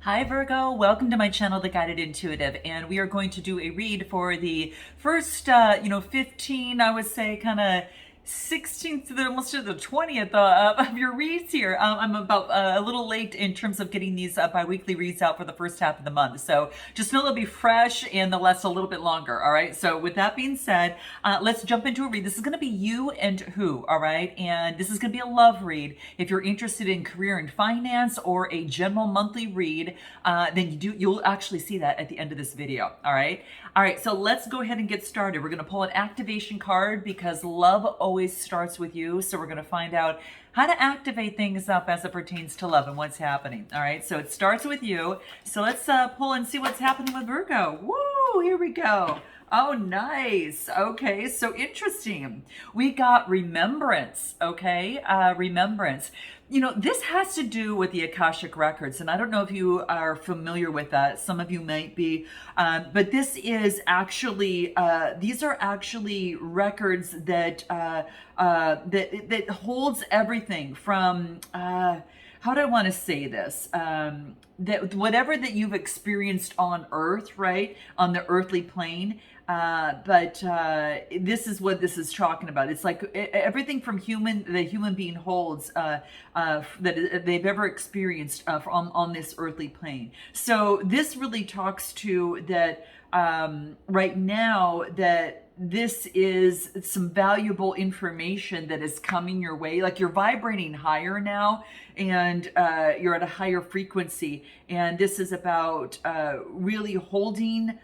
Hi Virgo, welcome to my channel, The Guided Intuitive, and we are going to do a read for the first, 15, I would say, kind of 16th to almost to the 20th of your reads here. I'm about a little late in terms of getting these bi-weekly reads out for the first half of the month. So just know they'll be fresh and they'll last a little bit longer. All right. So with that being said, let's jump into a read. This is going to be you and who. All right. And this is going to be a love read. If you're interested in career and finance or a general monthly read, then you'll actually see that at the end of this video. All right. All right. So let's go ahead and get started. We're going to pull an activation card because love always starts with you. So we're going to find out how to activate things up as it pertains to love and what's happening. All right. So it starts with you. So let's pull and see what's happening with Virgo. Woo! Here we go. Oh, nice. Okay, so interesting. We got remembrance, okay? Remembrance. You know, this has to do with the Akashic Records, and I don't know if you are familiar with that. Some of you might be, but this is actually, these are actually records that, that holds everything from, how do I want to say this? That whatever that you've experienced on Earth, right, on the earthly plane, but this is what this is talking about. It's like everything from the human being holds that they've ever experienced on this earthly plane. So this really talks to that right now, that this is some valuable information that is coming your way. Like you're vibrating higher now, and you're at a higher frequency. And this is about really holding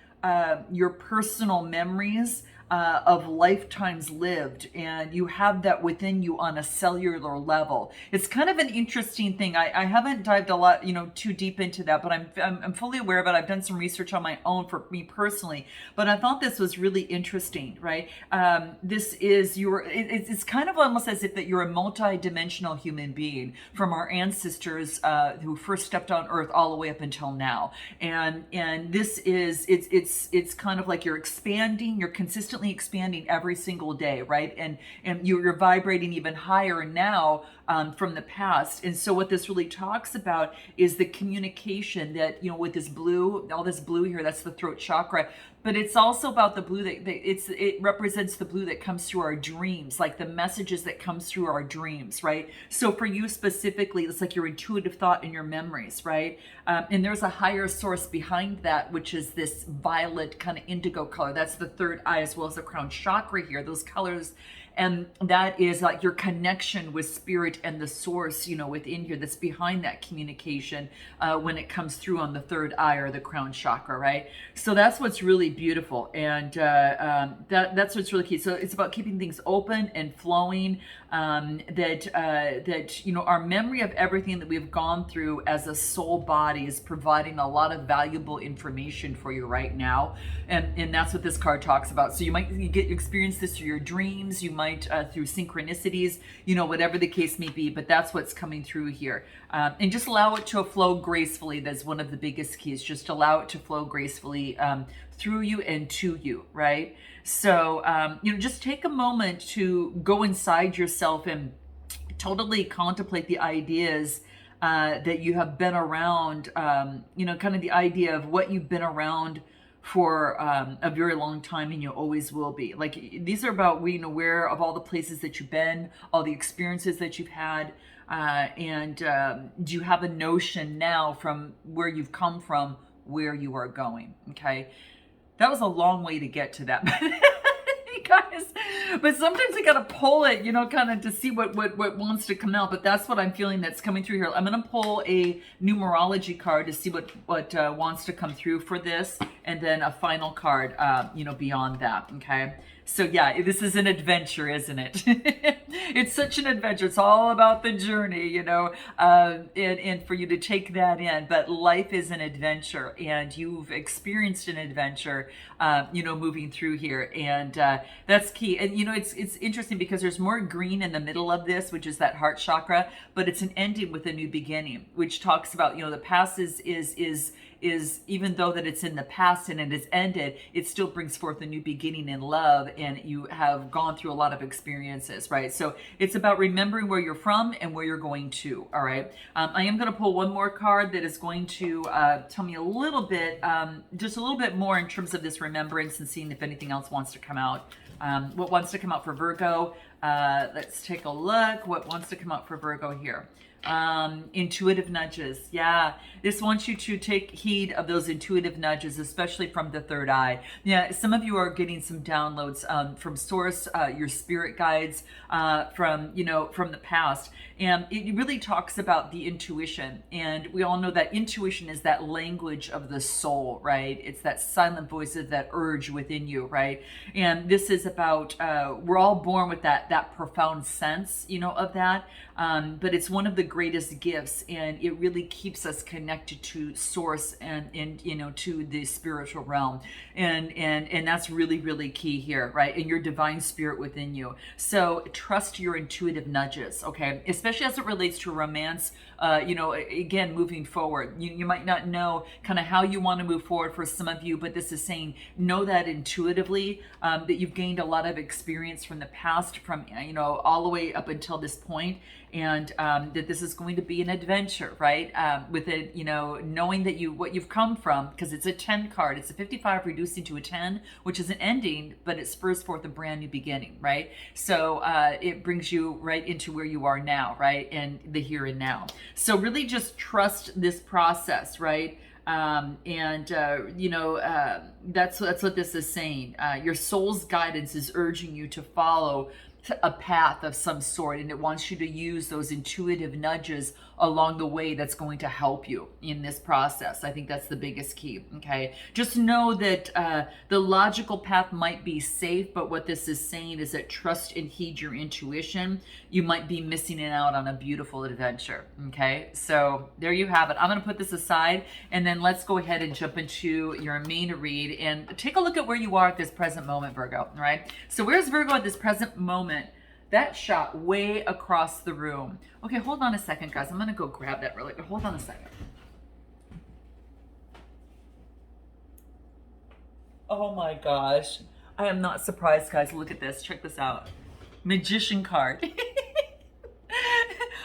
your personal memories of lifetimes lived, and you have that within you on a cellular level. It's kind of an interesting thing. I haven't dived a lot, too deep into that, but I'm fully aware of it. I've done some research on my own for me personally, but I thought this was really interesting, right? This is it's kind of almost as if that you're a multi-dimensional human being from our ancestors who first stepped on Earth all the way up until now. And this is, it's kind of like you're expanding, you're consistently expanding every single day, right? And you're vibrating even higher now from the past. And so what this really talks about is the communication that, with this blue, all this blue here, that's the throat chakra. But it's also about the blue it represents the blue that comes through our dreams, like the messages that comes through our dreams, right? So for you specifically, it's like your intuitive thought and your memories, right? And there's a higher source behind that, which is this violet kind of indigo color. That's the third eye as well as the crown chakra here, those colors. And that is like your connection with spirit and the source, within here that's behind that communication when it comes through on the third eye or the crown chakra, right? So that's what's really beautiful. And that's what's really key. So it's about keeping things open and flowing, that our memory of everything that we've gone through as a soul body is providing a lot of valuable information for you right now. And that's what this card talks about. So you experience this through your dreams, you might through synchronicities, whatever the case may be, but that's what's coming through here. And just allow it to flow gracefully. That's one of the biggest keys. Just allow it to flow gracefully through you and to you, right? So, just take a moment to go inside yourself and totally contemplate the ideas that you have been around, kind of the idea of what you've been around for a very long time, and you always will be. Like, these are about being aware of all the places that you've been, all the experiences that you've had, and do you have a notion now from where you've come from, where you are going? Okay, that was a long way to get to that. Guys, but sometimes you gotta pull it, kind of to see what wants to come out. But that's what I'm feeling that's coming through here. I'm gonna pull a numerology card to see what wants to come through for this, and then a final card, beyond that. Okay. So yeah, this is an adventure, isn't it? It's such an adventure. It's all about the journey, and for you to take that in. But life is an adventure, and you've experienced an adventure, moving through here. And that's that's key. And you know, it's interesting because there's more green in the middle of this, which is that heart chakra, but it's an ending with a new beginning, which talks about, you know, the past is even though that it's in the past and it is ended, it still brings forth a new beginning in love, and you have gone through a lot of experiences, right? So it's about remembering where you're from and where you're going to. All right. I am going to pull one more card that is going to tell me a little bit, just a little bit more in terms of this remembrance, and seeing if anything else wants to come out. What wants to come out for Virgo? Let's take a look. What wants to come out for Virgo here? Intuitive nudges. Yeah, this wants you to take heed of those intuitive nudges, especially from the third eye. Yeah, some of you are getting some downloads from source, your spirit guides, from, you know, from the past. And it really talks about the intuition. And we all know that intuition is that language of the soul, right? It's that silent voice of that urge within you, right? And this is about, we're all born with that profound sense, you know, of that. But it's one of the greatest gifts, and it really keeps us connected to source and you know, to the spiritual realm. And that's really, really key here, right? And your divine spirit within you. So trust your intuitive nudges, okay? Especially as it relates to romance, you know, again, moving forward. You might not know kind of how you want to move forward for some of you, but this is saying, know that intuitively, that you've gained a lot of experience from the past, from, you know, all the way up until this point, and that this is going to be an adventure, right? With it, you know, knowing that what you've come from, because it's a 10 card, it's a 55 reducing to a 10, which is an ending, but it spurs forth a brand new beginning, right? So it brings you right into where you are now, right? And the here and now. So really just trust this process, right? You know, that's what this is saying. Your soul's guidance is urging you to follow a path of some sort, and it wants you to use those intuitive nudges along the way that's going to help you in this process. I think that's the biggest key. Okay, just know that the logical path might be safe, but what this is saying is that trust and heed your intuition. You might be missing out on a beautiful adventure. Okay, so there you have it. I'm going to put this aside, and then let's go ahead and jump into your main read and take a look at where you are at this present moment, Virgo. All right, so where's Virgo at this present moment? That shot way across the room. Okay, hold on a second, guys. I'm going to go grab that really quick. Hold on a second. Oh my gosh. I am not surprised, guys. Look at this. Check this out. Magician card.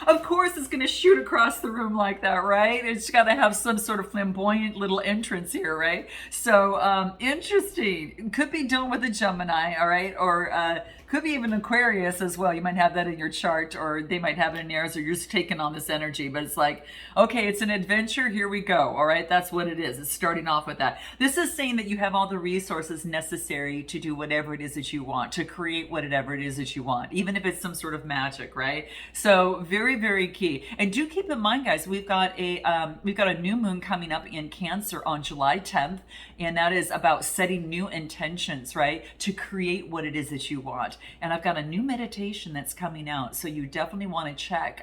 Of course it's going to shoot across the room like that, right? It's got to have some sort of flamboyant little entrance here, right? So interesting. It could be done with a Gemini, all right? Or could be even Aquarius as well. You might have that in your chart, or they might have it in Aries, or you're just taking on this energy. But it's like, okay, it's an adventure. Here we go. All right, that's what it is. It's starting off with that. This is saying that you have all the resources necessary to do whatever it is that you want, to create whatever it is that you want, even if it's some sort of magic, right? So very, very key. And do keep in mind, guys, we've got a new moon coming up in Cancer on July 10th, and that is about setting new intentions, right, to create what it is that you want. And I've got a new meditation that's coming out, so you definitely want to check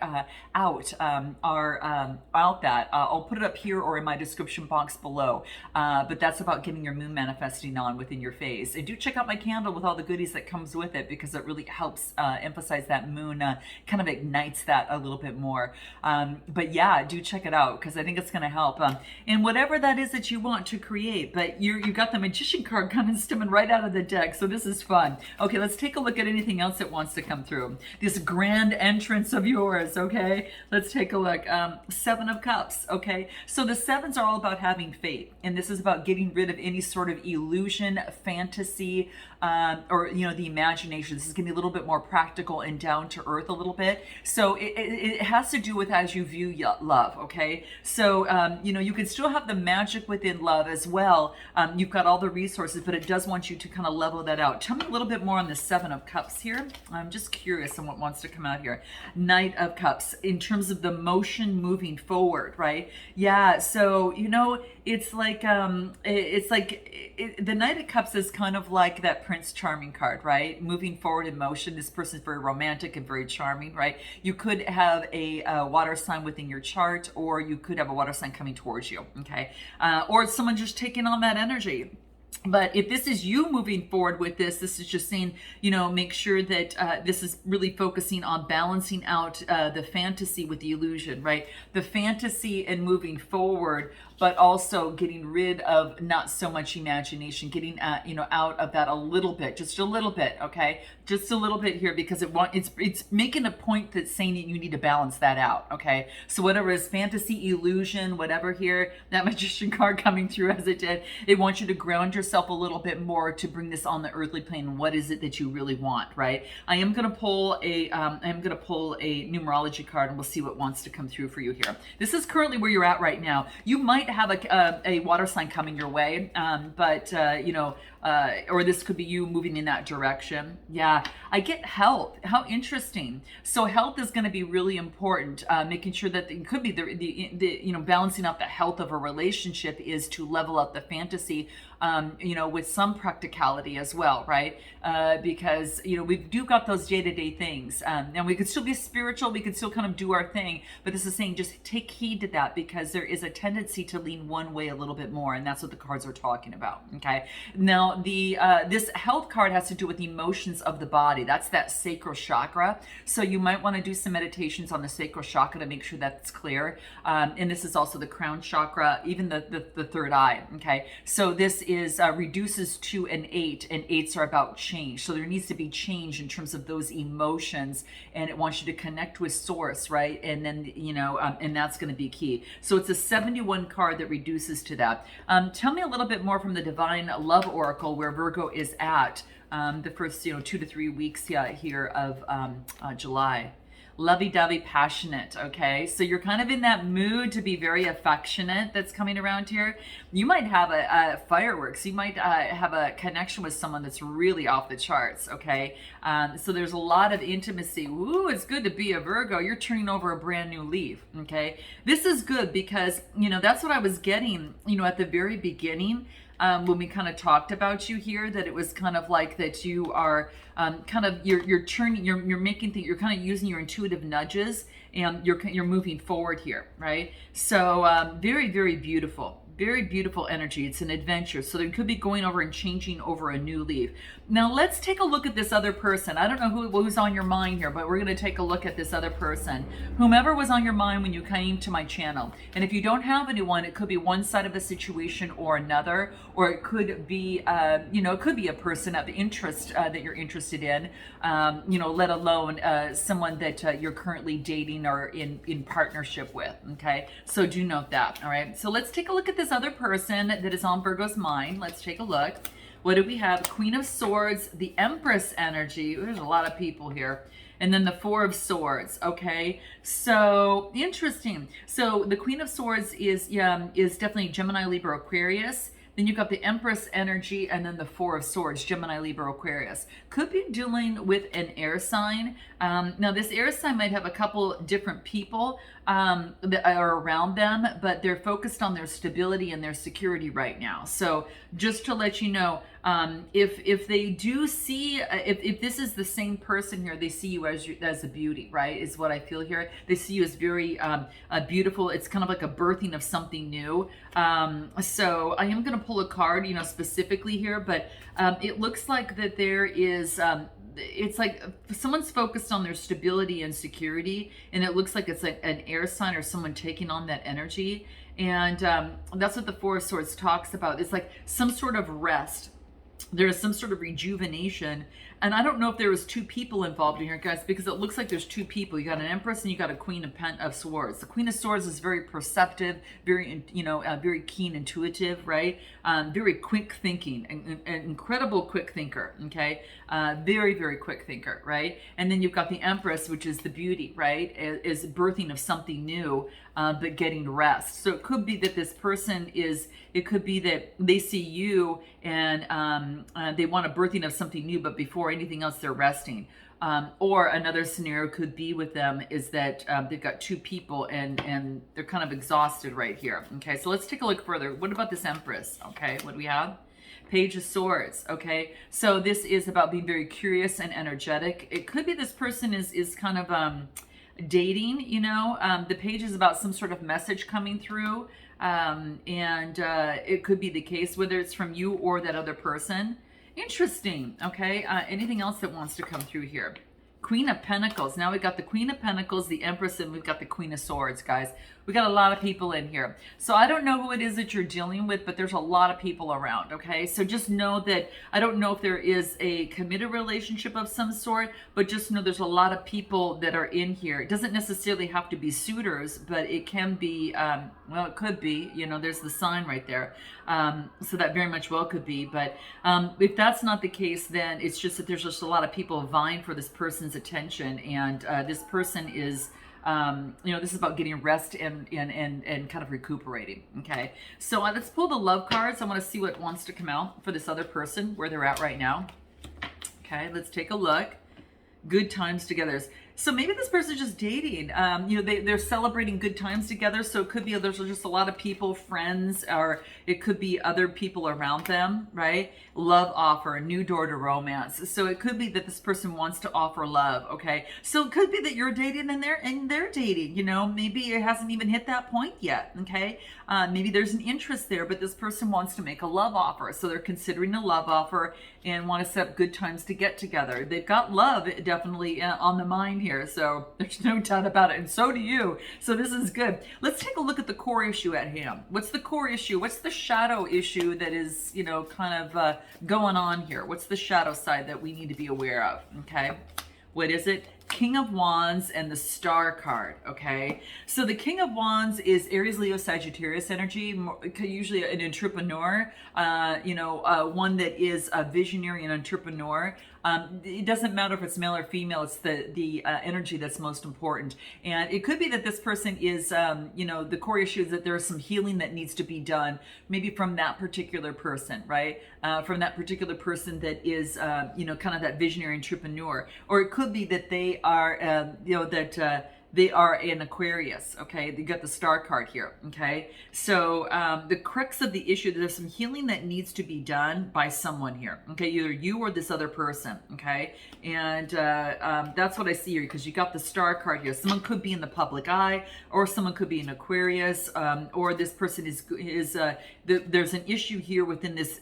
out that. I'll put it up here or in my description box below. But that's about getting your moon manifesting on within your phase. And do check out my candle with all the goodies that comes with it, because it really helps emphasize that moon, kind of ignites that a little bit more. But yeah, do check it out, because I think it's going to help. And whatever that is that you want to create, but you got the Magician card kind of stemming right out of the deck, so this is fun. Okay, let's take a look at anything else that wants to come through. This grand entrance of yours, okay? Let's take a look. Seven of Cups, okay? So the sevens are all about having faith, and this is about getting rid of any sort of illusion, fantasy, or, you know, the imagination. This is going to be a little bit more practical and down to earth a little bit. So it has to do with as you view love, okay? So, you know, you can still have the magic within love as well. You've got all the resources, but it does want you to kind of level that out. Tell me a little bit more on the Seven of Cups here. I'm just curious on what wants to come out here. Knight of Cups, in terms of the motion moving forward, right? Yeah, so, you know, it's like, the Knight of Cups is kind of like that Prince Charming card, right? Moving forward in motion. This person's very romantic and very charming, right? You could have a water sign within your chart, or you could have a water sign coming towards you, okay? Or someone just taking on that energy. But if this is you moving forward with this, this is just saying, you know, make sure that this is really focusing on balancing out the fantasy with the illusion, right? The fantasy and moving forward, but also getting rid of not so much imagination, getting you know, out of that a little bit, just a little bit, okay? Just a little bit here, because it's making a point that's saying that you need to balance that out, okay? So whatever is fantasy, illusion, whatever here, that magician card coming through as it did, it wants you to ground yourself a little bit more to bring this on the earthly plane. What is it that you really want, right? I am going to pull a numerology card, and we'll see what wants to come through for you here. This is currently where you're at right now. You might have a water sign coming your way, but you know, or this could be you moving in that direction. Yeah, I get health. How interesting. So health is going to be really important. Making sure that it could be the you know, balancing out the health of a relationship is to level up the fantasy, you know, with some practicality as well, right? Because, you know, we do got those day-to-day things, and we could still be spiritual. We could still kind of do our thing, but this is saying just take heed to that, because there is a tendency to lean one way a little bit more, and that's what the cards are talking about. Okay. Now the this health card has to do with emotions of the body. That's that sacral chakra. So you might want to do some meditations on the sacral chakra to make sure that's clear. And this is also the crown chakra, even the third eye. Okay. So this is reduces to an 8, and 8s are about change. So there needs to be change in terms of those emotions, and it wants you to connect with source, right? And then, you know, and that's going to be key. So it's a 71 card that reduces to that. Tell me a little bit more from the Divine Love Oracle, where Virgo is at the first, you know, 2 to 3 weeks here of July. Lovey-dovey, passionate. Okay, so you're kind of in that mood to be very affectionate. That's coming around here. You might have a fireworks. You might have a connection with someone that's really off the charts. Okay, so there's a lot of intimacy. Ooh, it's good to be a Virgo. You're turning over a brand new leaf. Okay, this is good because, you know, that's what I was getting, you know, at the very beginning. When we kind of talked about you here, that it was kind of like that you are kind of you're turning, you're making things, you're kind of using your intuitive nudges, and you're moving forward here, right? So very, very beautiful. Very beautiful energy. It's an adventure. So there could be going over and changing over a new leaf. Now let's take a look at this other person. I don't know who's on your mind here, but we're going to take a look at this other person. Whomever was on your mind when you came to my channel. And if you don't have anyone, it could be one side of a situation or another, or it could be, you know, it could be a person of interest that you're interested in, you know, let alone someone that you're currently dating or in partnership with. Okay, so do note that. All right, so let's take a look at this other person that is on Virgo's mind. Let's take a look. What do we have? Queen of Swords, the Empress energy. There's a lot of people here. And then the Four of Swords. Okay, so interesting. So the Queen of Swords is definitely Gemini, Libra, Aquarius. Then you've got the Empress energy, and then the Four of Swords, Gemini, Libra, Aquarius. Could be dealing with an air sign. Now, this air sign might have a couple different people that are around them, but they're focused on their stability and their security right now. So just to let you know, if they do see, if this is the same person here, they see you as a beauty, right? Is what I feel here. They see you as very beautiful. It's kind of like a birthing of something new. So I am going to pull a card, you know, specifically here, but it looks like that there is, it's like someone's focused on their stability and security, and it looks like it's like an air sign or someone taking on that energy. And that's what the Four of Swords talks about. It's like some sort of rest. There is some sort of rejuvenation. And I don't know if there was two people involved in here, guys, because it looks like there's two people. You got an Empress and you got a Queen of Swords. The Queen of Swords is very perceptive, very, you know, very keen, intuitive, right? Very quick thinking, an incredible quick thinker, okay? Very, very quick thinker, right? And then you've got the Empress, which is the beauty, right? Is birthing of something new, but getting rest. So it could be that this person is, it could be that they see you and they want a birthing of something new, but before anything else, they're resting. Or another scenario could be with them is that they've got two people and they're kind of exhausted right here. Okay, so let's take a look further. What about this Empress? Okay, what do we have? Page of Swords. Okay, so this is about being very curious and energetic. It could be this person is kind of dating, you know. The page is about some sort of message coming through. And it could be the case, whether it's from you or that other person. Interesting. Okay. Anything else that wants to come through here? Queen of Pentacles. Now we've got the Queen of Pentacles, the Empress, and we've got the Queen of Swords, guys. We got a lot of people in here. So I don't know who it is that you're dealing with, but there's a lot of people around, okay? So just know that I don't know if there is a committed relationship of some sort, but just know there's a lot of people that are in here. It doesn't necessarily have to be suitors, but it can be, well, it could be, you know, there's the sign right there. So that very much well could be. But if that's not the case, then it's just that there's just a lot of people vying for this person's attention. And this person is, you know, this is about getting rest and kind of recuperating. Okay. So let's pull the love cards. I want to see what wants to come out for this other person, where they're at right now. Okay. Let's take a look. Good times together. So maybe this person's just dating. You know, they're celebrating good times together. So it could be there's just a lot of people, friends, or it could be other people around them, right? Love offer, a new door to romance. So it could be that this person wants to offer love, okay? So it could be that you're dating and they're dating, you know, maybe it hasn't even hit that point yet, okay? Maybe there's an interest there, but this person wants to make a love offer. So they're considering a love offer and want to set up good times to get together. They've got love definitely on the mind here. So there's no doubt about it. And so do you. So this is good. Let's take a look at the core issue at hand. What's the core issue? What's the shadow issue that is, you know, kind of going on here? What's the shadow side that we need to be aware of? Okay. What is it? King of Wands and the Star card, okay? So the King of Wands is Aries, Leo, Sagittarius energy, usually an entrepreneur, you know, one that is a visionary and entrepreneur. It doesn't matter if it's male or female, it's the energy that's most important. And it could be that this person is, you know, the core issue is that there's some healing that needs to be done, maybe from that particular person, right? From that particular person that is, you know, kind of that visionary entrepreneur. Or it could be that they are, you know, that they are an Aquarius, okay? You got the Star card here, okay? So the crux of the issue, there's some healing that needs to be done by someone here, okay? Either you or this other person, okay? And that's what I see here, because you got the Star card here. Someone could be in the public eye, or someone could be an Aquarius, or this person is there's an issue here within this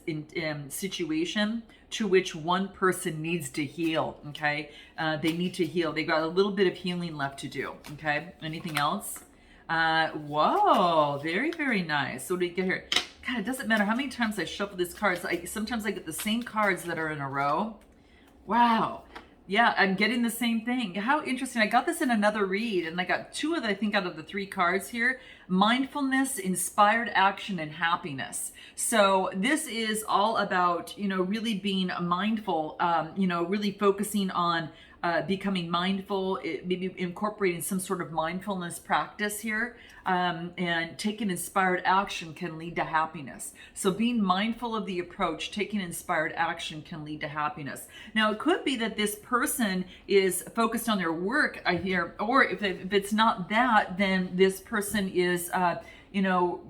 situation to which one person needs to heal, okay? They need to heal. They got a little bit of healing left to do, okay? Anything else? Whoa, very, very nice. So what do you get here? God, it doesn't matter how many times I shuffle these cards. Sometimes I get the same cards that are in a row. Wow. Yeah, I'm getting the same thing. How interesting. I got this in another read, and I got two of, I think, out of the three cards here. Mindfulness, inspired action, and happiness. So this is all about, you know, really being mindful, you know, really focusing on becoming mindful, maybe incorporating some sort of mindfulness practice here, and taking inspired action can lead to happiness. So being mindful of the approach, taking inspired action can lead to happiness. Now, it could be that this person is focused on their work, I hear, or if it's not that, then this person is, you know,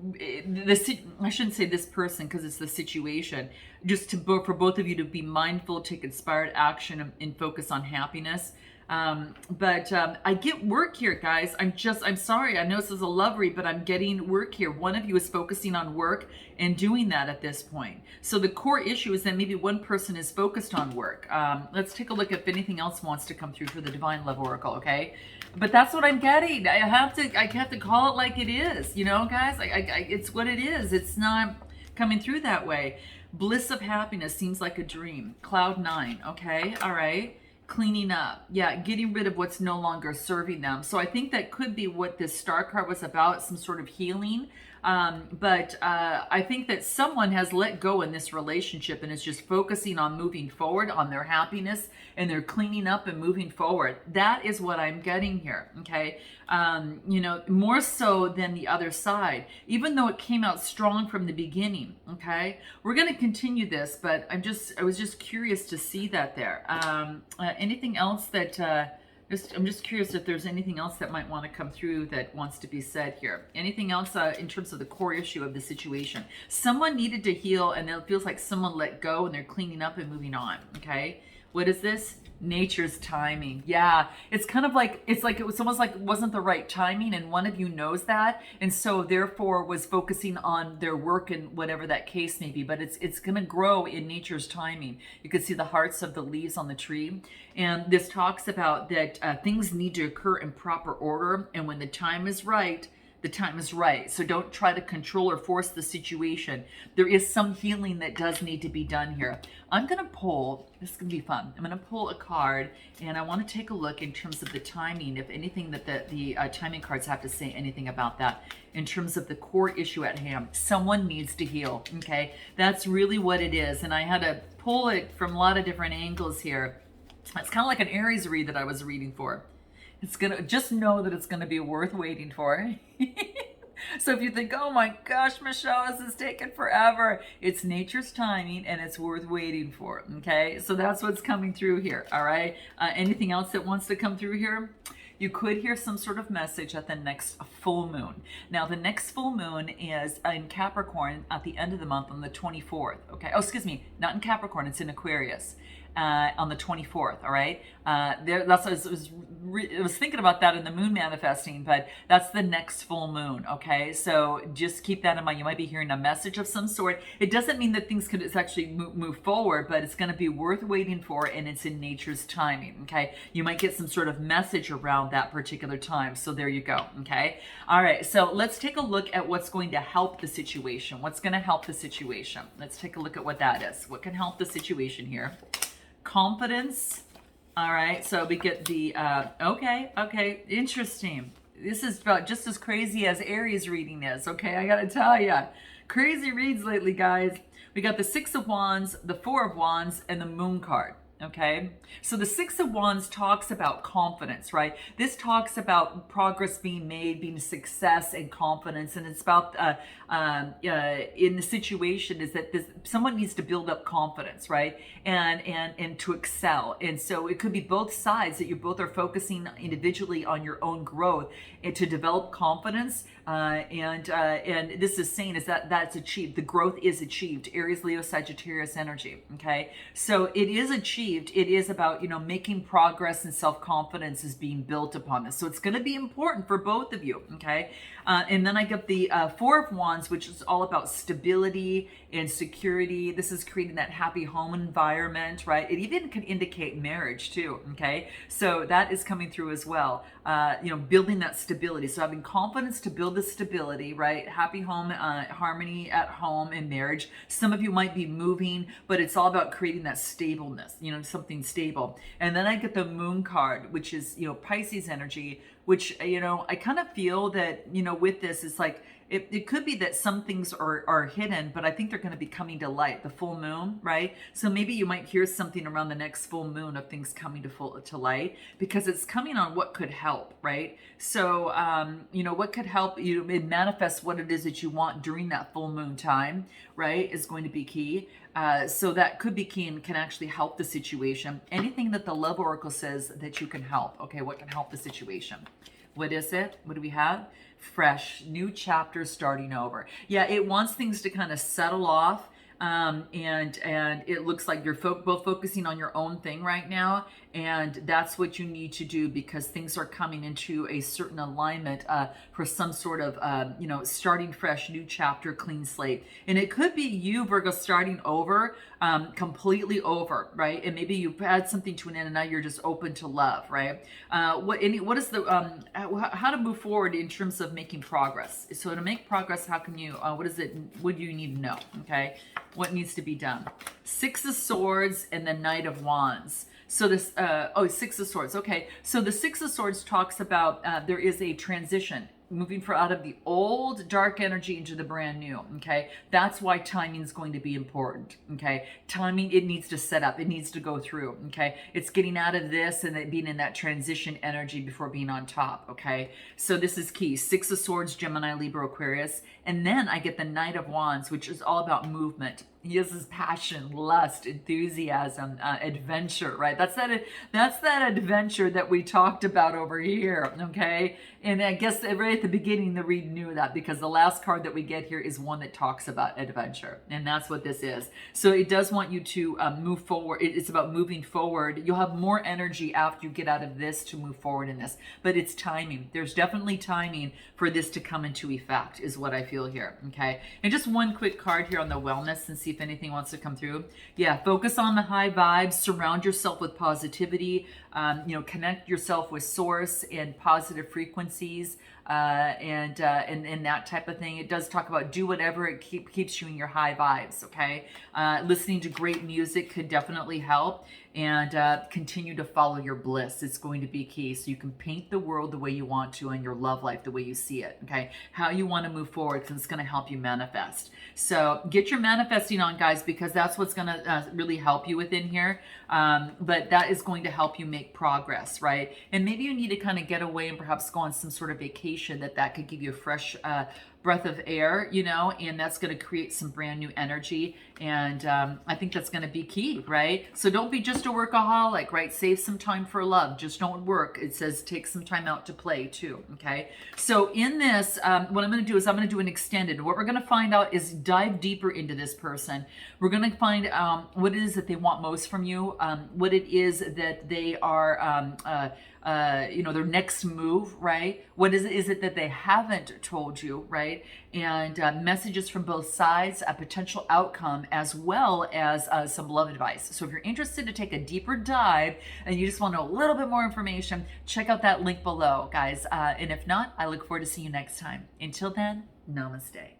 I shouldn't say this person because it's the situation. Just for both of you to be mindful, take inspired action, and focus on happiness. But I get work here, guys. I'm sorry. I know this is a love read, but I'm getting work here. One of you is focusing on work and doing that at this point. So the core issue is that maybe one person is focused on work. Let's take a look if anything else wants to come through for the Divine Love Oracle, okay? But that's what I'm getting. I have to call it like it is, you know, guys. It's what it is. It's not coming through that way. Bliss of happiness seems like a dream. Cloud 9, okay? All right. Cleaning up. Yeah, getting rid of what's no longer serving them. So I think that could be what this Star card was about, some sort of healing. But I think that someone has let go in this relationship and is just focusing on moving forward, on their happiness, and they're cleaning up and moving forward. That is what I'm getting here, okay? You know, more so than the other side, even though it came out strong from the beginning, okay? We're going to continue this, but I was just curious to see that there. Anything else that... I'm just curious if there's anything else that might want to come through that wants to be said here. Anything else in terms of the core issue of the situation? Someone needed to heal, and it feels like someone let go, and they're cleaning up and moving on, okay? What is this? Nature's timing. Yeah. It's like it was almost like it wasn't the right timing, and one of you knows that, and so therefore was focusing on their work and whatever that case may be. But it's gonna grow in nature's timing. You can see the hearts of the leaves on the tree. And this talks about that things need to occur in proper order, and when the time is right, the time is right. So don't try to control or force the situation. There is some healing that does need to be done here. I'm going to pull, this is going to be fun. I'm going to pull a card, and I want to take a look in terms of the timing, if anything that the timing cards have to say anything about that in terms of the core issue at hand. Someone needs to heal, okay? That's really what it is. And I had to pull it from a lot of different angles here. It's kind of like an Aries read that I was reading for. It's gonna, just know that it's gonna be worth waiting for. So if you think, oh my gosh, Michelle, this is taking forever, it's nature's timing and it's worth waiting for. Okay, so that's what's coming through here. All right. Anything else that wants to come through here? You could hear some sort of message at the next full moon. Now, the next full moon is in Capricorn at the end of the month on the 24th. Okay. Oh, excuse me, not in Capricorn. It's in Aquarius. On the 24th, all right? That's what I was thinking about that in the moon manifesting, but that's the next full moon, okay? So just keep that in mind. You might be hearing a message of some sort. It doesn't mean that things could actually move forward, but it's going to be worth waiting for, and it's in nature's timing, okay? You might get some sort of message around that particular time. So there you go, okay? All right, so let's take a look at what's going to help the situation. What's going to help the situation? Let's take a look at what that is. What can help the situation here? Confidence. All right, so we get the okay, interesting. This is about just as crazy as Aries reading is. Okay, I gotta tell you, crazy reads lately, guys. We got the Six of Wands, the Four of Wands, and the Moon card. Okay, so the Six of Wands talks about confidence, right? This talks about progress being made, being success and confidence, and it's about in the situation is that someone needs to build up confidence, right? And to excel. And so it could be both sides, that you both are focusing individually on your own growth and to develop confidence. And this is saying is that that's achieved. The growth is achieved. Aries, Leo, Sagittarius energy. Okay, so it is achieved. It is about, making progress, and self-confidence is being built upon this. So it's going to be important for both of you. Okay, and then I get the Four of Wands, which is all about stability and security. This is creating that happy home environment, right? It even can indicate marriage too. Okay, so that is coming through as well. Building that stability. So having confidence to build the stability, right? Happy home, harmony at home and marriage. Some of you might be moving, but it's all about creating that stableness, something stable. And then I get the Moon card, which is, Pisces energy, which, I kind of feel that, with this, it's like, it could be that some things are hidden, but I think they're going to be coming to light. The full moon, right? So maybe you might hear something around the next full moon of things coming to light, because it's coming on what could help, right? So, what could help you manifest what it is that you want during that full moon time, right, is going to be key. So that could be key and can actually help the situation. Anything that the Love Oracle says that you can help. Okay, what can help the situation? What is it? What do we have? Fresh, new chapters starting over. Yeah, it wants things to kind of settle off. And it looks like you're both focusing on your own thing right now, and that's what you need to do, because things are coming into a certain alignment for some sort of starting fresh, new chapter, clean slate. And it could be you, Virgo, starting over, completely over, right? And maybe you've had something to an end and now you're just open to love, right? What is the how to move forward in terms of making progress? So to make progress, how can you what do you need to know? Okay, what needs to be done? Six of Swords and the Knight of Wands. So this, Six of Swords. Okay, so the Six of Swords talks about there is a transition, moving out of the old dark energy into the brand new. Okay, that's why timing is going to be important. Okay, timing, it needs to set up, it needs to go through. Okay, it's getting out of this and it being in that transition energy before being on top. Okay, so this is key. Six of Swords, Gemini, Libra, Aquarius, and then I get the Knight of Wands, which is all about movement. Yes, is passion, lust, enthusiasm, adventure, right? That's that adventure that we talked about over here, okay? And I guess right at the beginning, the read knew that because the last card that we get here is one that talks about adventure, and that's what this is. So it does want you to move forward. It's about moving forward. You'll have more energy after you get out of this to move forward in this, but it's timing. There's definitely timing for this to come into effect, is what I feel here, okay? And just one quick card here on the wellness and see if anything wants to come through. Yeah, focus on the high vibes, surround yourself with positivity, connect yourself with source and positive frequencies, and that type of thing. It does talk about do whatever it keeps you in your high vibes, okay? Listening to great music could definitely help, and continue to follow your bliss. It's going to be key. So you can paint the world the way you want to and your love life the way you see it, okay? How you want to move forward, because it's going to help you manifest. So get your manifesting on, guys, because that's what's going to really help you within here. But that is going to help you make progress, right? And maybe you need to kind of get away and perhaps go on some sort of vacation that could give you a fresh breath of air, and that's going to create some brand new energy. And I think that's going to be key, right? So don't be just a workaholic, right? Save some time for love. Just don't work. It says take some time out to play too, okay? So in this, what I'm going to do is I'm going to do an extended. What we're going to find out is dive deeper into this person. We're going to find what it is that they want most from you, what it is that they are, their next move, right? What is it that they haven't told you, right? And messages from both sides, a potential outcome, as well as some love advice. So if you're interested to take a deeper dive and you just want to know a little bit more information, check out that link below, guys. And if not, I look forward to seeing you next time. Until then, namaste.